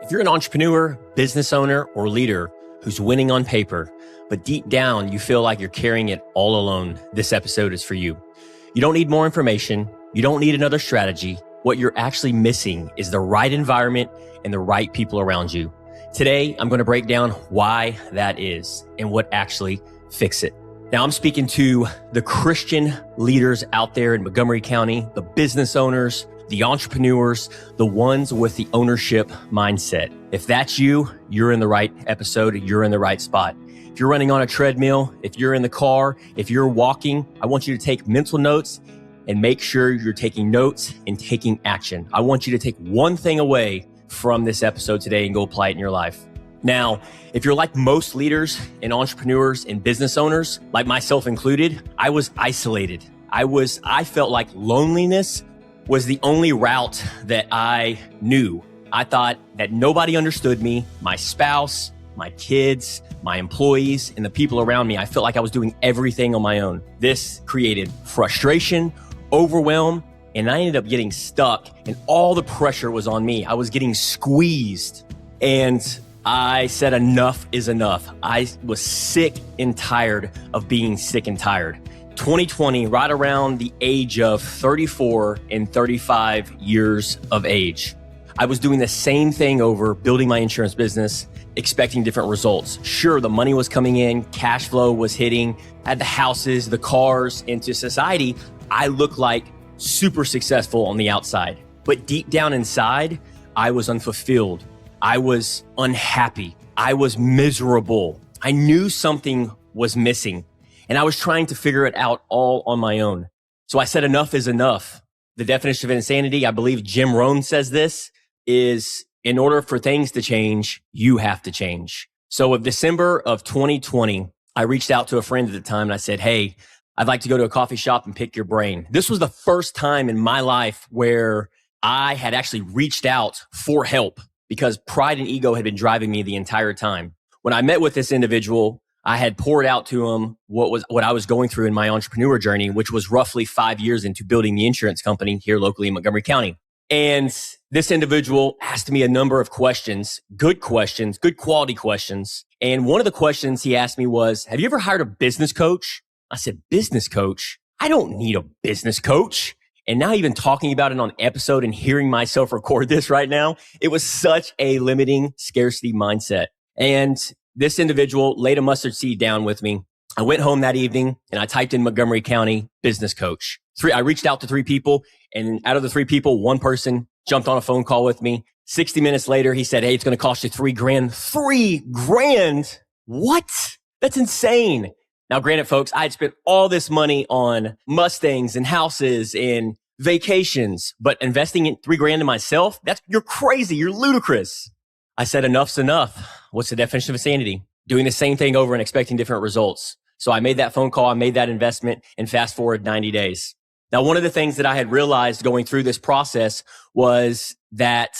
If you're an entrepreneur, business owner, or leader who's winning on paper, but deep down you feel like you're carrying it all alone, this episode is for you. You don't need more information. You don't need another strategy. What you're actually missing is the right environment and the right people around you. Today, I'm going to break down why that is and what actually fix it. Now, I'm speaking to the Christian leaders out there in Montgomery County, the business owners, the entrepreneurs, the ones with the ownership mindset. If that's you, you're in the right episode. You're in the right spot. If you're running on a treadmill, if you're in the car, if you're walking, I want you to take mental notes and make sure you're taking notes and taking action. I want you to take one thing away from this episode today and go apply it in your life. Now, if you're like most leaders and entrepreneurs and business owners, like myself included, I was isolated. I felt like loneliness was the only route that I knew. I thought that nobody understood me, my spouse, my kids, my employees, and the people around me. I felt like I was doing everything on my own. This created frustration, overwhelm, and I ended up getting stuck, and all the pressure was on me. I was getting squeezed, and I said enough is enough. I was sick and tired of being sick and tired. 2020, right around the age of 34 and 35 years of age, I was doing the same thing over, building my insurance business, expecting different results. Sure, the money was coming in, cash flow was hitting, I had the houses, the cars, and to society, I looked like super successful on the outside. But deep down inside, I was unfulfilled. I was unhappy. I was miserable. I knew something was missing. And I was trying to figure it out all on my own. So I said enough is enough. The definition of insanity, I believe Jim Rohn says this, is in order for things to change, you have to change. So in December of 2020, I reached out to a friend at the time and I said, hey, I'd like to go to a coffee shop and pick your brain. This was the first time in my life where I had actually reached out for help because pride and ego had been driving me the entire time. When I met with this individual, I had poured out to him what I was going through in my entrepreneur journey, which was roughly 5 years into building the insurance company here locally in Montgomery County. And this individual asked me a number of questions, good quality questions. And one of the questions he asked me was, have you ever hired a business coach? I said, business coach? I don't need a business coach. And now even talking about it on episode and hearing myself record this right now, it was such a limiting scarcity mindset. And this individual laid a mustard seed down with me. I went home that evening and I typed in Montgomery County business coach. I reached out to 3 people, and out of the 3 people, 1 person jumped on a phone call with me. 60 minutes later, he said, hey, it's going to cost you $3,000. $3,000? What? That's insane. Now, granted, folks, I had spent all this money on Mustangs and houses and vacations, but investing in $3,000 in myself, you're crazy. You're ludicrous. I said, enough's enough. What's the definition of insanity? Doing the same thing over and expecting different results. So I made that phone call, I made that investment, and fast forward 90 days. Now, one of the things that I had realized going through this process was that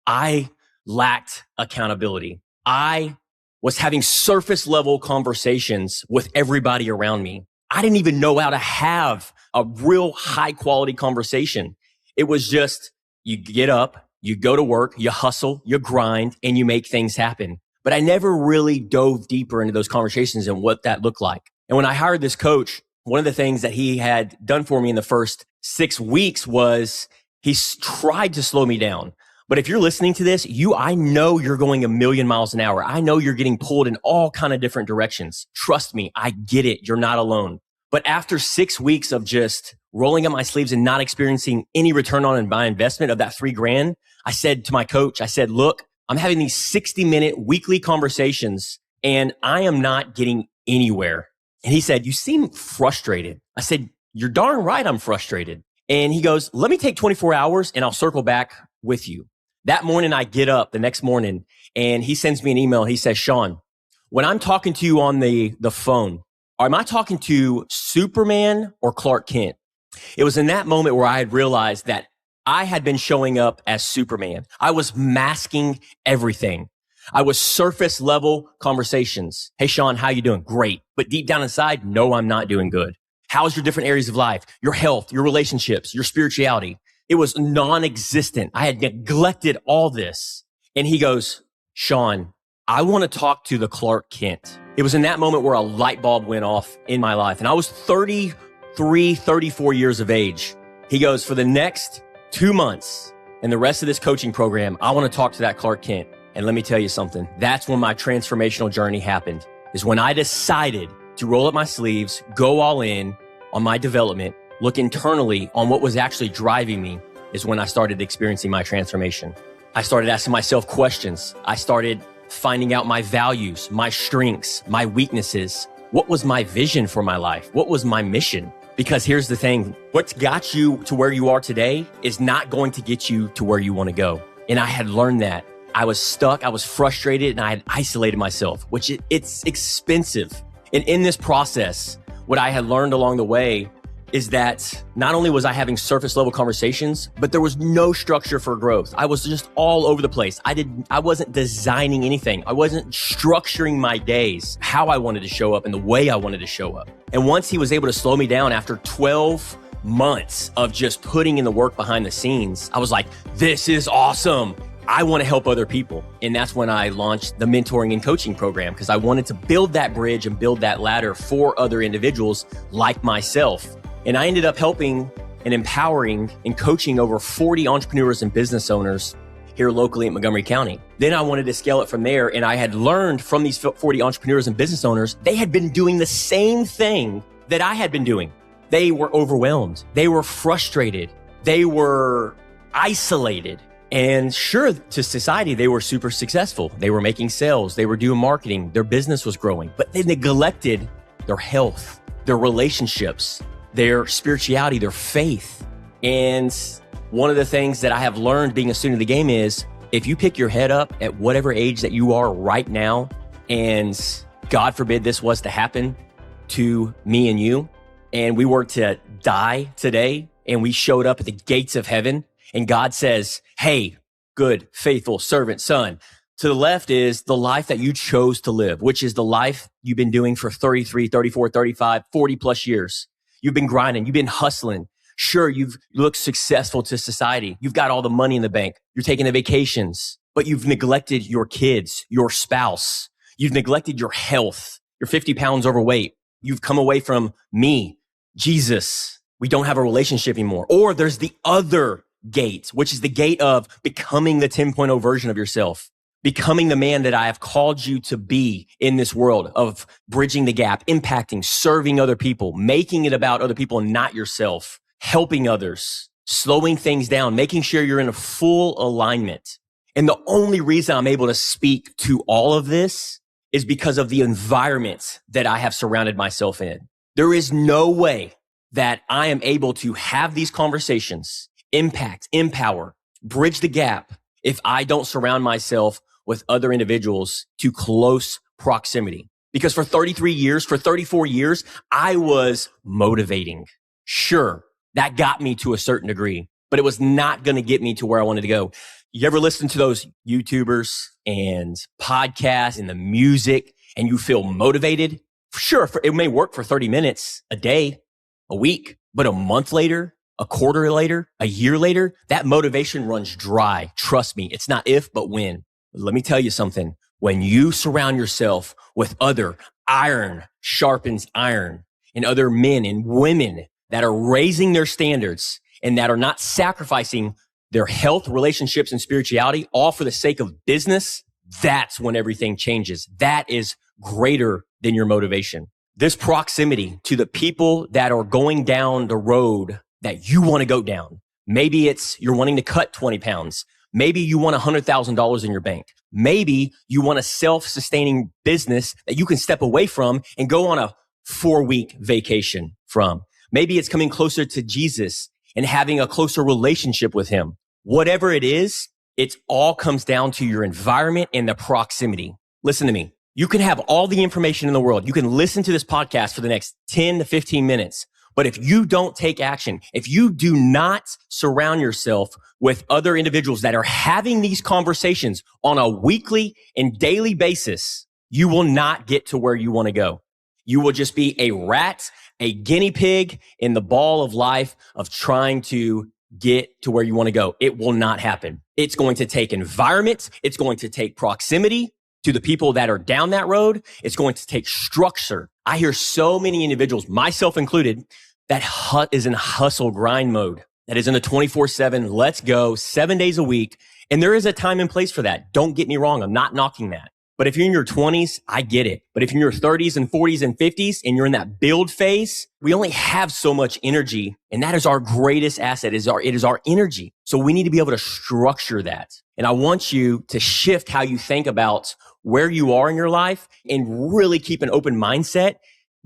I lacked accountability. I was having surface level conversations with everybody around me. I didn't even know how to have a real high quality conversation. It was just, you get up, you go to work, you hustle, you grind, and you make things happen. But I never really dove deeper into those conversations and what that looked like. And when I hired this coach, one of the things that he had done for me in the first 6 weeks was he tried to slow me down. But if you're listening to this, I know you're going a million miles an hour. I know you're getting pulled in all kind of different directions. Trust me, I get it. You're not alone. But after 6 weeks of just rolling up my sleeves and not experiencing any return on my investment of that $3,000, I said to my coach, I said, look, I'm having these 60-minute weekly conversations and I am not getting anywhere. And he said, you seem frustrated. I said, you're darn right I'm frustrated. And he goes, let me take 24 hours and I'll circle back with you. That morning, I get up the next morning and he sends me an email. He says, Sean, when I'm talking to you on the phone, am I talking to Superman or Clark Kent? It was in that moment where I had realized that I had been showing up as Superman. I was masking everything. I was surface level conversations. Hey, Sean, how you doing? Great. But deep down inside, no, I'm not doing good. How's your different areas of life? Your health, your relationships, your spirituality. It was non-existent. I had neglected all this. And he goes, Sean, I want to talk to the Clark Kent. It was in that moment where a light bulb went off in my life. And I was 33, 34 years of age. He goes, for the next 2 months and the rest of this coaching program, I want to talk to that Clark Kent. And let me tell you something. That's when my transformational journey happened, is when I decided to roll up my sleeves, go all in on my development, look internally on what was actually driving me, is when I started experiencing my transformation. I started asking myself questions. I started finding out my values, my strengths, my weaknesses. What was my vision for my life? What was my mission? Because here's the thing, what's got you to where you are today is not going to get you to where you want to go. And I had learned that. I was stuck, I was frustrated, and I had isolated myself, which it's expensive. And in this process, what I had learned along the way is that not only was I having surface level conversations, but there was no structure for growth. I was just all over the place. I wasn't designing anything. I wasn't structuring my days, how I wanted to show up and the way I wanted to show up. And once he was able to slow me down after 12 months of just putting in the work behind the scenes, I was like, this is awesome. I want to help other people. And that's when I launched the mentoring and coaching program, because I wanted to build that bridge and build that ladder for other individuals like myself. And I ended up helping and empowering and coaching over 40 entrepreneurs and business owners here locally in Montgomery County. Then I wanted to scale it from there. And I had learned from these 40 entrepreneurs and business owners, they had been doing the same thing that I had been doing. They were overwhelmed. They were frustrated. They were isolated. And sure, to society, they were super successful. They were making sales. They were doing marketing. Their business was growing, but they neglected their health, their relationships, their spirituality, their faith. And one of the things that I have learned being a student of the game is if you pick your head up at whatever age that you are right now, and God forbid this was to happen to me and you, and we were to die today, and we showed up at the gates of heaven, and God says, hey, good, faithful servant, son. To the left is the life that you chose to live, which is the life you've been doing for 33, 34, 35, 40 plus years. You've been grinding. You've been hustling. Sure, you look successful to society. You've got all the money in the bank. You're taking the vacations, but you've neglected your kids, your spouse. You've neglected your health. You're 50 pounds overweight. You've come away from me, Jesus. We don't have a relationship anymore. Or there's the other gate, which is the gate of becoming the 10.0 version of yourself, becoming the man that I have called you to be in this world, of bridging the gap, impacting, serving other people, making it about other people and not yourself, helping others, slowing things down, making sure you're in a full alignment. And the only reason I'm able to speak to all of this is because of the environment that I have surrounded myself in. There is no way that I am able to have these conversations, impact, empower, bridge the gap, if I don't surround myself with other individuals to close proximity. Because for 33 years, for 34 years, I was motivating. Sure, that got me to a certain degree, but it was not going to get me to where I wanted to go. You ever listen to those YouTubers and podcasts and the music and you feel motivated? Sure, it may work for 30 minutes, a day, a week, but a month later, a quarter later, a year later, that motivation runs dry. Trust me, it's not if, but when. Let me tell you something. When you surround yourself with other iron sharpens iron and other men and women that are raising their standards and that are not sacrificing their health, relationships, and spirituality, all for the sake of business, that's when everything changes. That is greater than your motivation. This proximity to the people that are going down the road that you want to go down. Maybe it's you're wanting to cut 20 pounds. Maybe you want $100,000 in your bank. Maybe you want a self-sustaining business that you can step away from and go on a 4-week vacation from. Maybe it's coming closer to Jesus and having a closer relationship with him. Whatever it is, it all comes down to your environment and the proximity. Listen to me. You can have all the information in the world. You can listen to this podcast for the next 10 to 15 minutes. But if you don't take action, if you do not surround yourself with other individuals that are having these conversations on a weekly and daily basis, you will not get to where you want to go. You will just be a rat, a guinea pig in the ball of life of trying to get to where you want to go. It will not happen. It's going to take environment. It's going to take proximity to the people that are down that road. It's going to take structure. I hear so many individuals, myself included, that is in hustle grind mode, that is in a 24/7, let's go, 7 days a week. And there is a time and place for that. Don't get me wrong. I'm not knocking that. But if you're in your 20s, I get it. But if you're in your 30s and 40s and 50s and you're in that build phase, we only have so much energy. And that is our greatest asset. It is our energy. So we need to be able to structure that. And I want you to shift how you think about where you are in your life and really keep an open mindset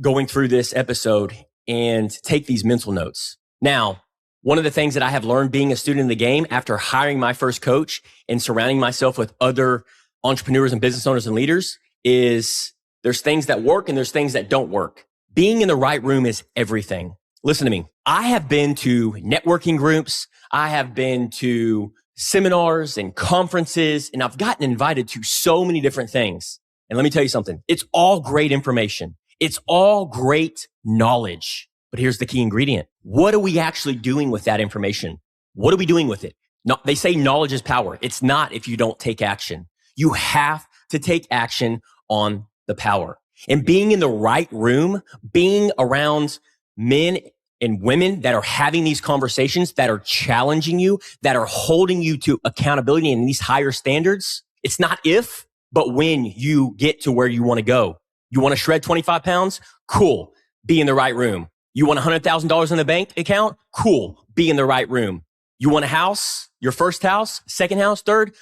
going through this episode and take these mental notes. Now, one of the things that I have learned being a student in the game after hiring my first coach and surrounding myself with other entrepreneurs and business owners and leaders is there's things that work and there's things that don't work. Being in the right room is everything. Listen to me. I have been to networking groups. I have been to seminars and conferences, and I've gotten invited to so many different things. And let me tell you something. It's all great information. It's all great knowledge. But here's the key ingredient. What are we actually doing with that information? What are we doing with it? No, they say knowledge is power. It's not if you don't take action. You have to take action on the power. And being in the right room, being around men and women that are having these conversations, that are challenging you, that are holding you to accountability and these higher standards, it's not if, but when you get to where you want to go. You want to shred 25 pounds? Cool. Be in the right room. You want $100,000 in the bank account? Cool. Be in the right room. You want a house, your first house, second house, third?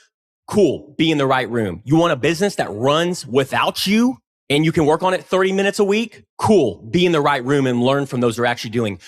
Cool. Be in the right room. You want a business that runs without you and you can work on it 30 minutes a week? Cool. Be in the right room and learn from those who are actually doing.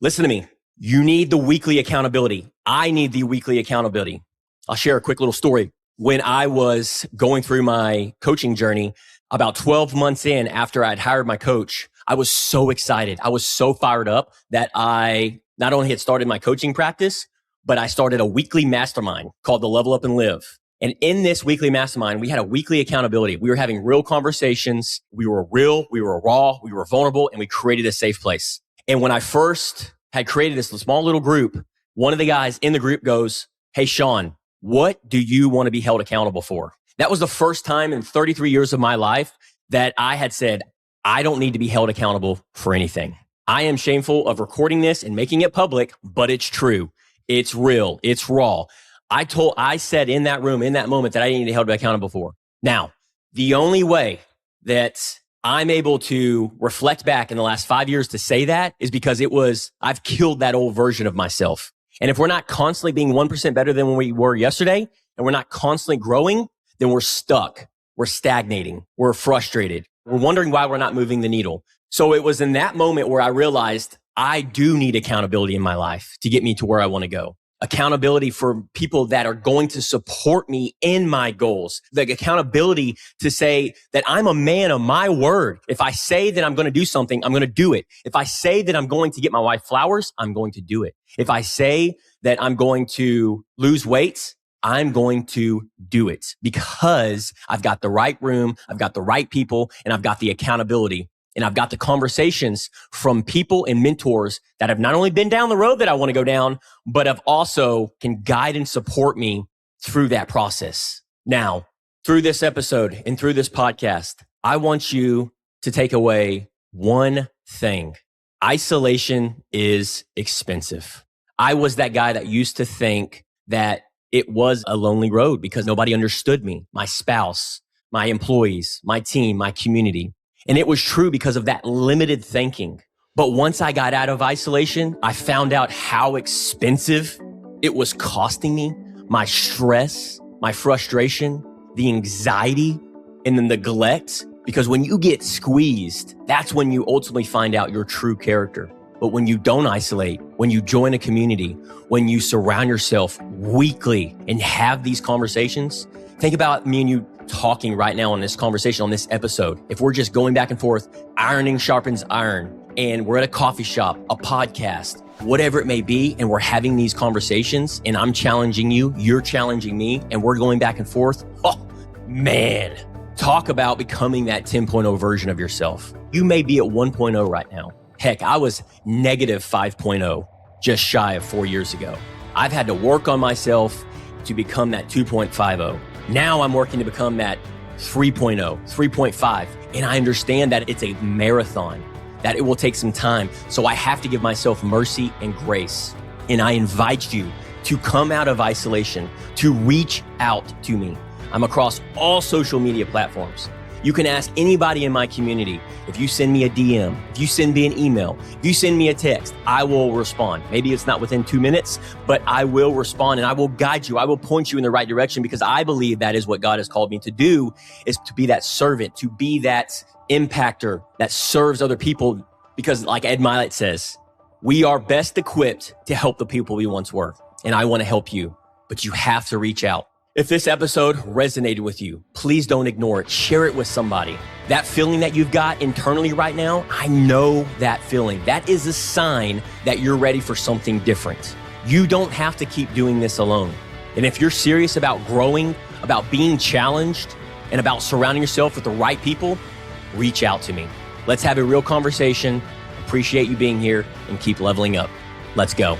Listen to me. You need the weekly accountability. I need the weekly accountability. I'll share a quick little story. When I was going through my coaching journey, about 12 months in after I'd hired my coach, I was so excited. I was so fired up that I not only had started my coaching practice, but I started a weekly mastermind called the Level Up and Live. And in this weekly mastermind, we had a weekly accountability. We were having real conversations. We were real. We were raw. We were vulnerable, and we created a safe place. And when I first had created this small little group, one of the guys in the group goes, "Hey, Sean, what do you want to be held accountable for?" That was the first time in 33 years of my life that I had said, I don't need to be held accountable for anything. I am shameful of recording this and making it public, but it's true. It's real. It's raw. I said in that room, in that moment, that I didn't need to be held accountable for. Now, the only way that I'm able to reflect back in the last 5 years to say that is because I've killed that old version of myself. And if we're not constantly being 1% better than when we were yesterday, and we're not constantly growing, then we're stuck. We're stagnating. We're frustrated. We're wondering why we're not moving the needle. So it was in that moment where I realized I do need accountability in my life to get me to where I want to go. Accountability for people that are going to support me in my goals. The accountability to say that I'm a man of my word. If I say that I'm going to do something, I'm going to do it. If I say that I'm going to get my wife flowers, I'm going to do it. If I say that I'm going to lose weight, I'm going to do it because I've got the right room, I've got the right people, and I've got the accountability. And I've got the conversations from people and mentors that have not only been down the road that I want to go down, but have also can guide and support me through that process. Now, through this episode and through this podcast, I want you to take away one thing. Isolation is expensive. I was that guy that used to think that it was a lonely road because nobody understood me, my spouse, my employees, my team, my community. And it was true because of that limited thinking. But once I got out of isolation, I found out how expensive it was costing me, my stress, my frustration, the anxiety, and the neglect. Because when you get squeezed, that's when you ultimately find out your true character. But when you don't isolate, when you join a community, when you surround yourself weekly and have these conversations, think about me and you talking right now on this conversation, on this episode. If we're just going back and forth, ironing sharpens iron, and we're at a coffee shop, a podcast, whatever it may be, and we're having these conversations, and I'm challenging you, you're challenging me, and we're going back and forth. Oh, man. Talk about becoming that 10.0 version of yourself. You may be at 1.0 right now. Heck, I was negative 5.0 just shy of 4 years ago. I've had to work on myself to become that 2.50. Now I'm working to become that 3.0, 3.5. And I understand that it's a marathon, that it will take some time. So I have to give myself mercy and grace. And I invite you to come out of isolation, to reach out to me. I'm across all social media platforms. You can ask anybody in my community. If you send me a DM, if you send me an email, if you send me a text, I will respond. Maybe it's not within 2 minutes, but I will respond and I will guide you. I will point you in the right direction because I believe that is what God has called me to do, is to be that servant, to be that impactor that serves other people. Because like Ed Milet says, we are best equipped to help the people we once were. And I want to help you, but you have to reach out. If this episode resonated with you, please don't ignore it. Share it with somebody. That feeling that you've got internally right now, I know that feeling. That is a sign that you're ready for something different. You don't have to keep doing this alone. And if you're serious about growing, about being challenged, and about surrounding yourself with the right people, reach out to me. Let's have a real conversation. Appreciate you being here and keep leveling up. Let's go.